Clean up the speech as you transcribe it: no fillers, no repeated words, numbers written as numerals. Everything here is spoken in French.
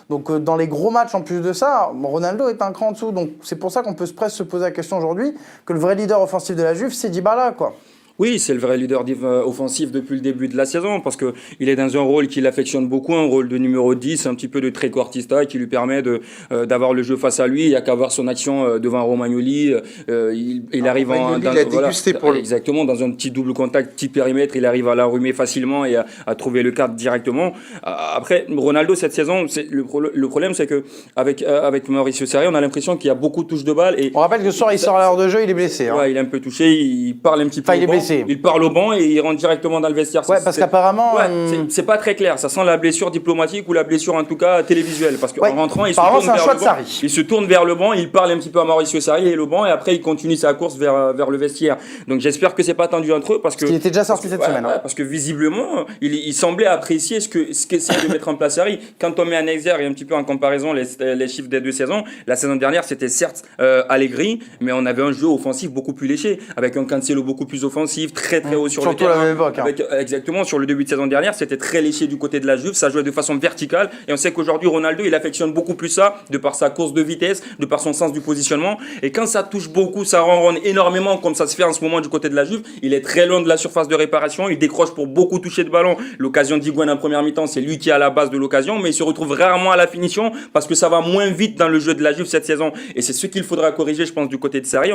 Donc dans les gros matchs, en plus de ça, Ronaldo est un cran en dessous. Donc c'est pour ça qu'on peut presque se poser la question aujourd'hui que le vrai leader offensif de la Juve, c'est Dybala, quoi. Oui, c'est le vrai leader offensif depuis le début de la saison parce que il est dans un rôle qu'il affectionne beaucoup, un rôle de numéro 10, un petit peu de trequartista qui lui permet d'avoir le jeu face à lui. Il n'y a qu'à voir son action devant Romagnoli. Il arrive Romagnoli, il a dégusté pour lui. exactement, dans un petit double contact, petit périmètre, il arrive à l'enrhumer facilement et à trouver le cadre directement. Après, Ronaldo, cette saison, le problème, c'est que avec Mauricio Sarri, on a l'impression qu'il y a beaucoup de touches de balle. Et On rappelle que ce soir, il sort à l'heure de jeu, il est blessé. Hein. ouais, il est un peu touché, il parle un petit peu. Enfin, il est blessé. Il parle au banc et il rentre directement dans le vestiaire. Ouais, parce qu'apparemment. C'est pas très clair. Ça sent la blessure diplomatique ou la blessure en tout cas télévisuelle. Parce qu'en rentrant, il se tourne vers le banc, il parle un petit peu à Mauricio Sarri et le banc et après il continue sa course vers le vestiaire. Donc j'espère que c'est pas tendu entre eux parce que. Il était déjà sorti cette semaine. Parce que visiblement, il semblait apprécier ce qu'essaie de mettre en place Sarri. Quand on met un exergue et un petit peu en comparaison les chiffres des deux saisons, la saison dernière c'était certes Allegri, mais on avait un jeu offensif beaucoup plus léché, avec un Cancelo beaucoup plus offensif, très haut sur surtout le terrain. À la même époque, exactement, sur le début de saison dernière, c'était très léché du côté de la Juve, ça jouait de façon verticale et on sait qu'aujourd'hui Ronaldo, il affectionne beaucoup plus ça de par sa course de vitesse, de par son sens du positionnement et quand ça touche beaucoup, ça ronronne énormément comme ça se fait en ce moment du côté de la Juve, il est très loin de la surface de réparation, il décroche pour beaucoup toucher de ballon. L'occasion d'Higuaín en première mi-temps, c'est lui qui est à la base de l'occasion, mais il se retrouve rarement à la finition parce que ça va moins vite dans le jeu de la Juve cette saison et c'est ce qu'il faudra corriger, je pense, du côté de Sarri.